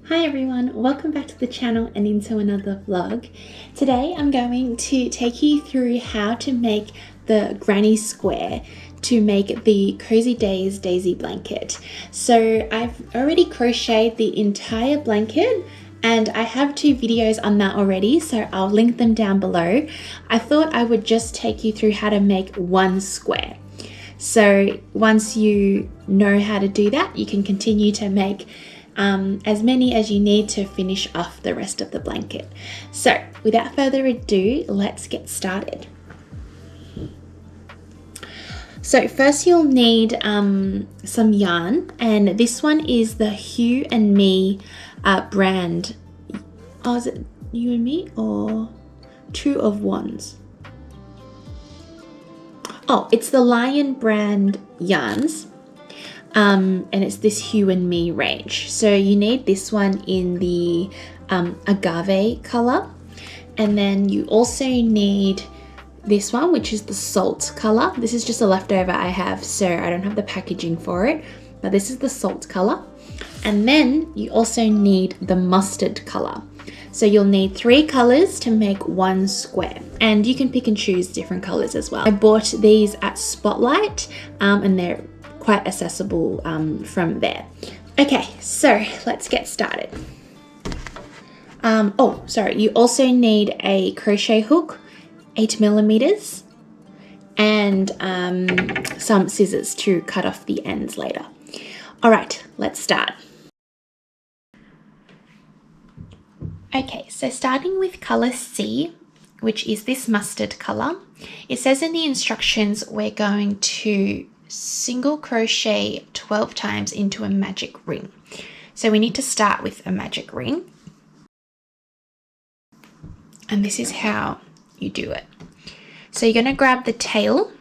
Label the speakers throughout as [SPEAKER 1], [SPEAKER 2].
[SPEAKER 1] Hi everyone, welcome back to the channel and into another vlog. Today I'm going to take you through how to make the granny square to make the Cosy Days Daisy Blanket. So I've already crocheted the entire blanket and I have 2 videos on that already, so I'll link them down below. I thought I would just take you through how to make one square. So once you know how to do that, you can continue to make as many as you need to finish off the rest of the blanket. So without further ado, let's get started. So first you'll need some yarn, and this one is the You and Me brand. Oh, is it You and Me or 2 of Wands? Oh, it's the Lion brand yarns. And it's this You and Me range. So you need this one in the agave color, and then you also need this one, which is the salt color. This is just a leftover I have, so I don't have the packaging for it, but this is the salt color. And then you also need the mustard color. So you'll need 3 colors to make one square, and you can pick and choose different colors as well. I bought these at Spotlight and they're quite accessible from there. Okay, so let's get started. You also need a crochet hook, 8mm, and some scissors to cut off the ends later. All right, let's start. Okay, so starting with color C, which is this mustard color, it says in the instructions we're going to single crochet 12 times into a magic ring. So we need to start with a magic ring, and this is how you do it. So you're going to grab the tail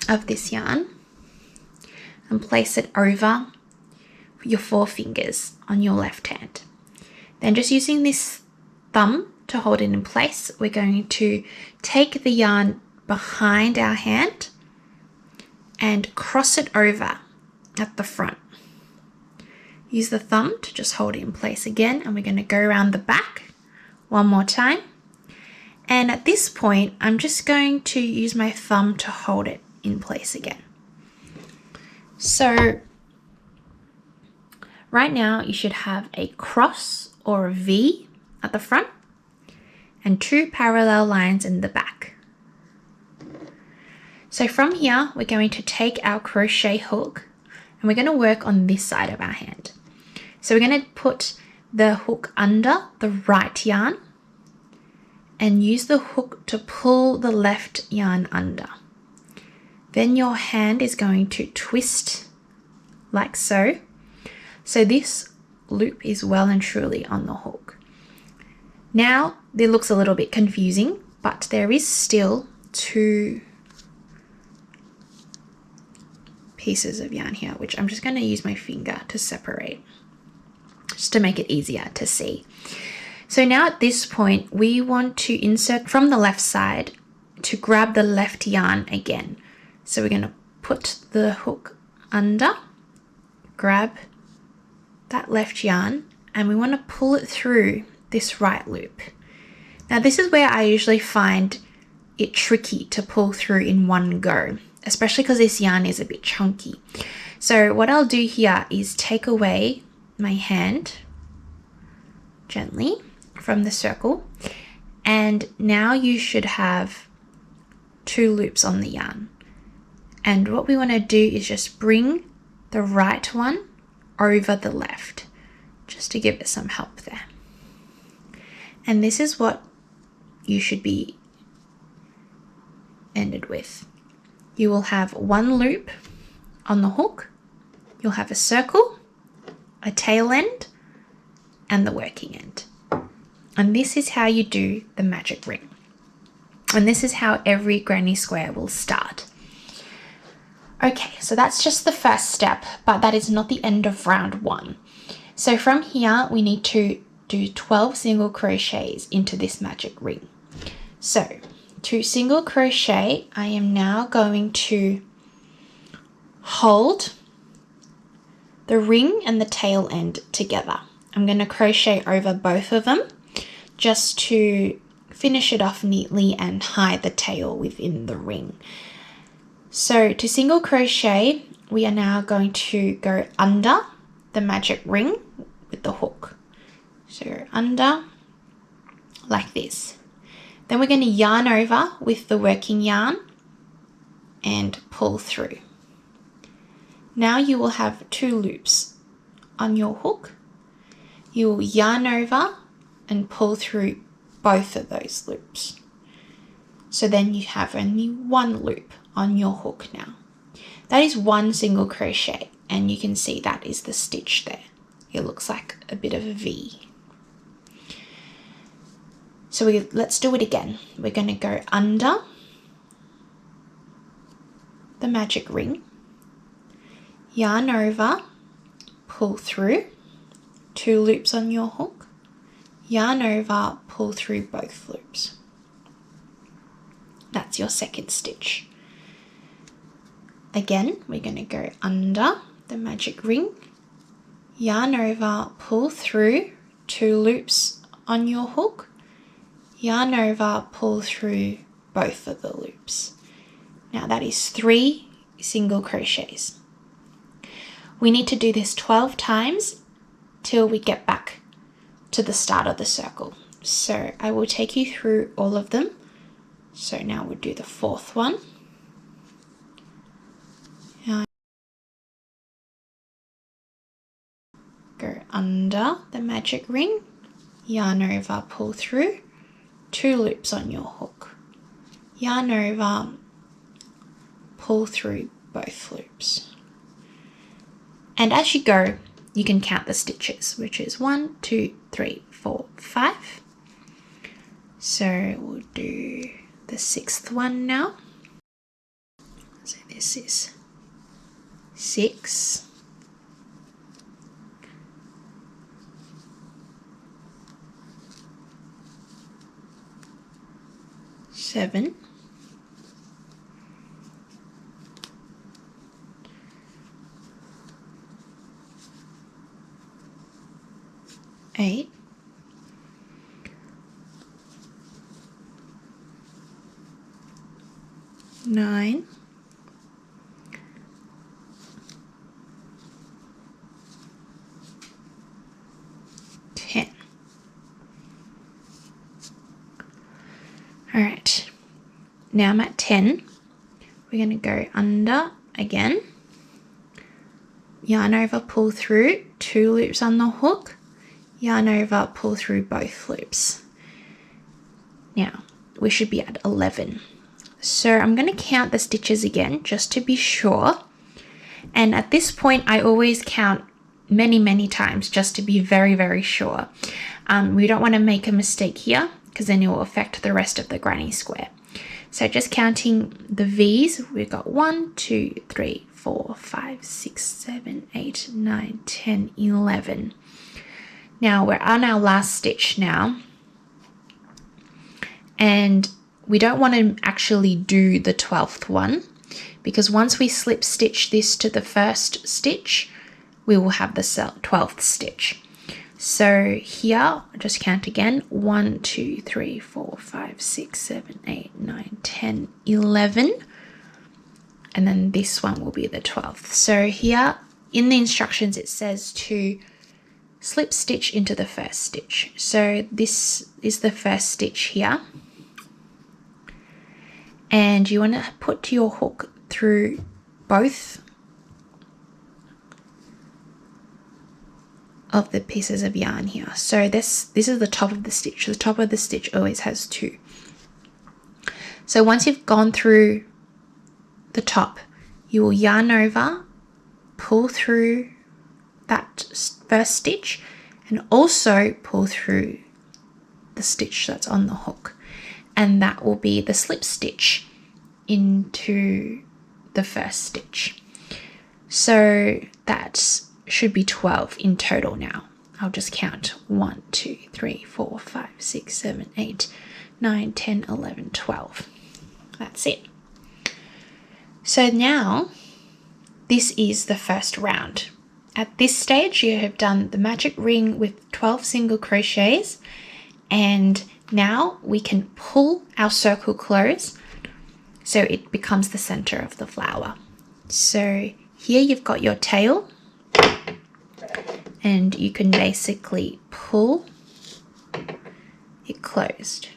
[SPEAKER 1] of this yarn and place it over your 4 fingers on your left hand. Then just using this thumb to hold it in place, we're going to take the yarn behind our hand and cross it over at the front. Use the thumb to just hold it in place again, and we're going to go around the back one more time. And at this point, I'm just going to use my thumb to hold it in place again. So right now you should have a cross or a V at the front and 2 parallel lines in the back. So from here, we're going to take our crochet hook and we're going to work on this side of our hand. So we're going to put the hook under the right yarn and use the hook to pull the left yarn under. Then your hand is going to twist like so. So this loop is well and truly on the hook. Now, it looks a little bit confusing, but there is still 2 pieces of yarn here, which I'm just going to use my finger to separate, just to make it easier to see. So now at this point, we want to insert from the left side to grab the left yarn again. So we're going to put the hook under, grab that left yarn, and we want to pull it through this right loop. Now this is where I usually find it tricky to pull through in one go, especially because this yarn is a bit chunky. So what I'll do here is take away my hand gently from the circle, and now you should have 2 loops on the yarn. And what we want to do is just bring the right one over the left, just to give it some help there. And this is what you should be ended with. You will have 1 loop on the hook, you'll have a circle, a tail end, and the working end. And this is how you do the magic ring. And this is how every granny square will start. Okay, so that's just the first step, but that is not the end of round 1. So from here, we need to do 12 single crochets into this magic ring. So to single crochet, I am now going to hold the ring and the tail end together. I'm going to crochet over both of them just to finish it off neatly and hide the tail within the ring. So to single crochet, we are now going to go under the magic ring with the hook. So under like this. Then we're going to yarn over with the working yarn and pull through. Now you will have 2 loops on your hook. You will yarn over and pull through both of those loops. So then you have only 1 loop on your hook now. That is 1 single crochet, and you can see that is the stitch there. It looks like a bit of a V. So let's do it again. We're going to go under the magic ring, yarn over, pull through, 2 loops on your hook, yarn over, pull through both loops. That's your second stitch. Again, we're going to go under the magic ring, yarn over, pull through, 2 loops on your hook, yarn over, pull through both of the loops. Now that is 3 single crochets. We need to do this 12 times till we get back to the start of the circle. So I will take you through all of them. So now we'll do the 4th one. Go under the magic ring, yarn over, pull through, 2 loops on your hook, yarn over, pull through both loops. And as you go, you can count the stitches, which is 1, 2, 3, 4, 5. So we'll do the 6th one now. So this is 6. 7. 8. 9. 10. All right, now I'm at 10. We're going to go under again, yarn over, pull through, 2 loops on the hook, yarn over, pull through both loops. Now we should be at 11. So I'm going to count the stitches again just to be sure. And at this point, I always count many times just to be very sure. We don't want to make a mistake here because then it will affect the rest of the granny square. So just counting the V's, we've got 1, 2, 3, 4, 5, 6, 7, 8, 9, 10, 11. Now we're on our last stitch now. And we don't want to actually do the 12th one because once we slip stitch this to the first stitch, we will have the 12th stitch. So here, just count again, 1, 2, 3, 4, 5, 6, 7, 8, 9, 10, 11. And then this one will be the 12th. So here in the instructions, it says to slip stitch into the first stitch. So this is the first stitch here. And you want to put your hook through both of the pieces of yarn here. So this is the top of the stitch. The top of the stitch always has 2. So once you've gone through the top, you will yarn over, pull through that first stitch, and also pull through the stitch that's on the hook. And that will be the slip stitch into the first stitch. So that should be 12 in total now. I'll just count 1, 2, 3, 4, 5, 6, 7, 8, 9, 10, 11, 12. That's it. So now this is the first round. at this stage you have done the magic ring with 12 single crochets, and now we can pull our circle close so it becomes the center of the flower. So here you've got your tail, and you can basically pull it closed.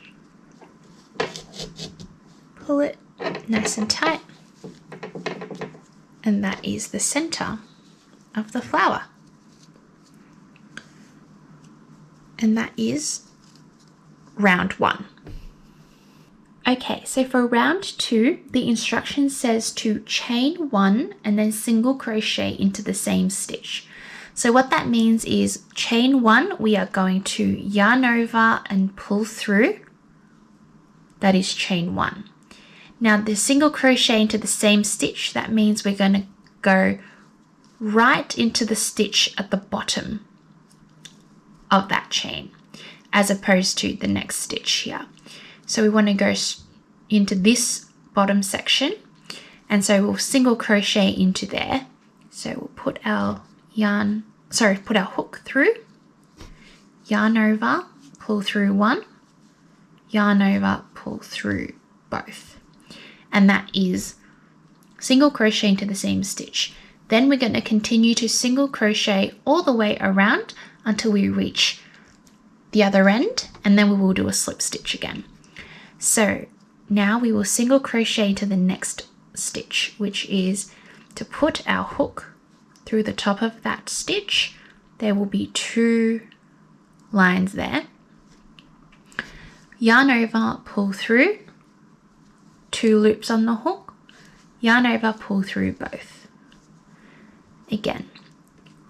[SPEAKER 1] Pull it nice and tight, and that is the center of the flower. And that is round 1. Okay, so for round 2, the instruction says to chain 1 and then single crochet into the same stitch. So what that means is chain 1, we are going to yarn over and pull through. That is chain 1. Now the single crochet into the same stitch, that means we're going to go right into the stitch at the bottom of that chain, as opposed to the next stitch here. So we want to go into this bottom section, and so we'll single crochet into there. So we'll put our hook through, yarn over, pull through 1, yarn over, pull through both. And that is single crochet into the same stitch. Then we're going to continue to single crochet all the way around until we reach the other end, and then we will do a slip stitch again. So now we will single crochet into the next stitch, which is to put our hook through the top of that stitch. There will be 2 lines there. Yarn over, pull through, 2 loops on the hook, yarn over, pull through both. Again,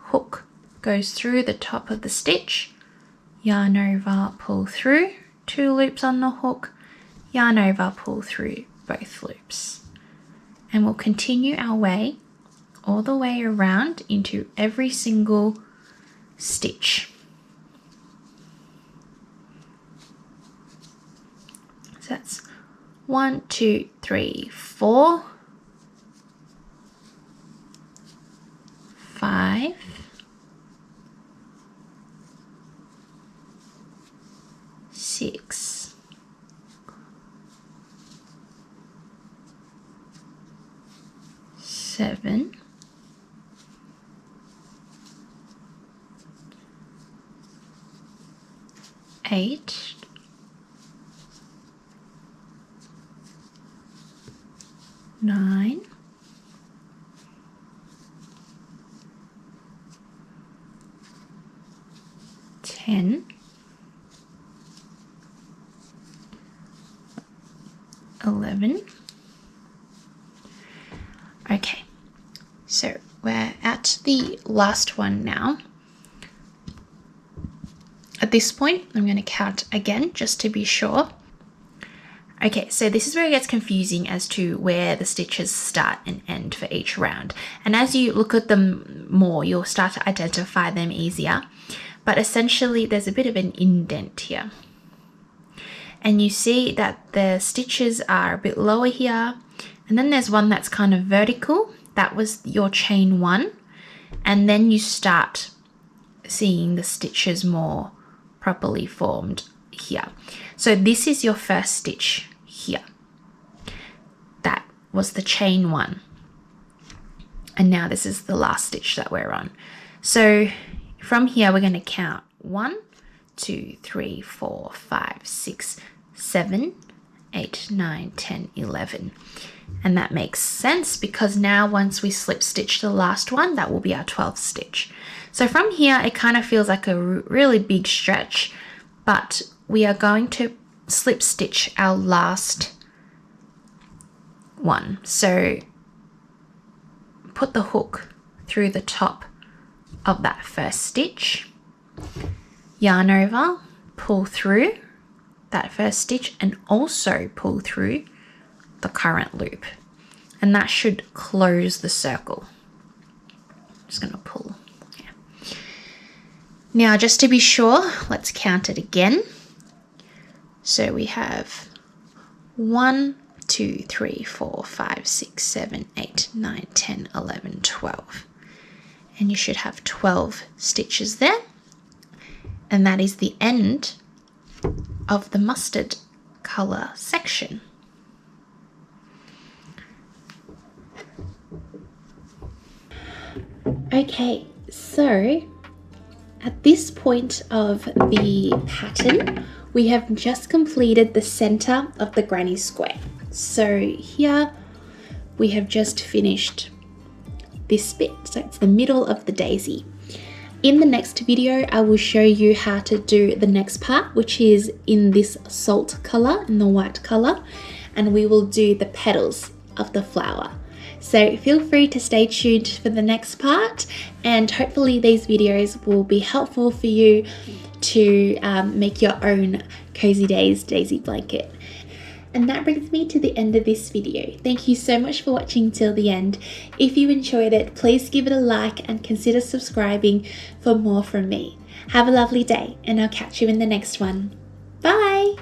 [SPEAKER 1] hook goes through the top of the stitch, yarn over, pull through, 2 loops on the hook, yarn over, pull through both loops. And we'll continue our way all the way around into every single stitch. So that's 1, 2, 3, 4, 5, 6, 7, 8, 9, 10, 11. Okay, so we're at the last one now. At this point, I'm going to count again just to be sure. Okay, so this is where it gets confusing as to where the stitches start and end for each round. And as you look at them more, you'll start to identify them easier. But essentially, there's a bit of an indent here. And you see that the stitches are a bit lower here. And then there's one that's kind of vertical. That was your chain 1. And then you start seeing the stitches more properly formed here. So this is your first stitch here. That was the chain 1. And now this is the last stitch that we're on. So from here, we're going to count 1, 2, 3, 4, 5, 6, 7, 8, 9, 10, 11. And that makes sense because now once we slip stitch the last one, that will be our 12th stitch. So from here, it kind of feels like a really big stretch, but we are going to slip stitch our last one. So put the hook through the top of that first stitch, yarn over, pull through that first stitch, and also pull through the current loop, and that should close the circle. I'm just going to pull. Yeah. Now, just to be sure, let's count it again. So we have 1, 2, 3, 4, 5, 6, 7, 8, 9, 10, 11, 12. And you should have 12 stitches there. And that is the end of the mustard color section. Okay, so at this point of the pattern, we have just completed the center of the granny square. So here we have just finished this bit, so it's the middle of the daisy. In the next video, I will show you how to do the next part, which is in this salt color, in the white color, and we will do the petals of the flower. So feel free to stay tuned for the next part, and hopefully these videos will be helpful for you to make your own Cosy Days Daisy Blanket. And that brings me to the end of this video. Thank you so much for watching till the end. If you enjoyed it, please give it a like and consider subscribing for more from me. Have a lovely day, and I'll catch you in the next one. Bye!